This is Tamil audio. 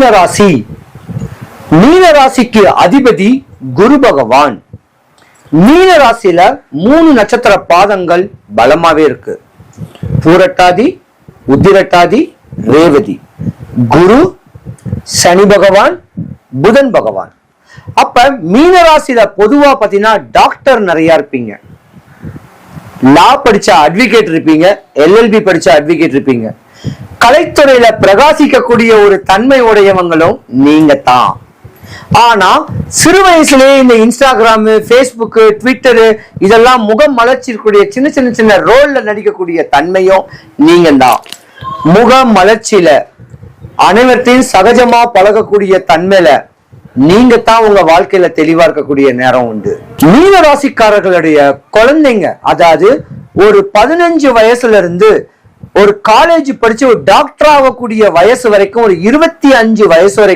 மீனராசி. மீனராசிக்கு அதிபதி குரு பகவான். மீனராசியில 3 நட்சத்திர பாதங்கள் பலமாவே இருக்கு. பூரட்டாதி, உத்திரட்டாதி, ரேவதி. குரு, சனி பகவான், புதன் பகவான். அப்ப மீனராசியில பொதுவா பாத்தீங்கன்னா டாக்டர் நிறைய இருப்பீங்க, லா படிச்ச அட்வொகேட் இருப்பீங்க, எல்எல்பி படிச்ச அட்வொகேட் இருப்பீங்க. கலைத்துறையில பிரகாசிக்கக்கூடிய ஒரு தன்மை உடையவங்களும் நீங்க தான். ஆனா சிறு வயசுலயே இந்த இன்ஸ்டாகிராம், பேஸ்புக், ட்விட்டரு இதெல்லாம் முகம் மலர்ச்சிக்கூடிய சின்ன சின்ன சின்ன ரோல்ல நடிக்கக்கூடிய தன்மையும் நீங்க தான். முக மலர்ச்சியில அனைவர்த்தையும் சகஜமா பழகக்கூடிய தன்மையில நீங்க தான் உங்க வாழ்க்கையில தெளிவா இருக்கக்கூடிய நேரம் உண்டு. மீன ராசிக்காரர்களுடைய குழந்தைங்க, அதாவது ஒரு 15 வயசுல இருந்து ஒரு காலேஜ் படிச்சு ஒரு டாக்டர் ஆகக்கூடிய வயசு வரைக்கும், ஒரு 25 வயசு வரைக்கும்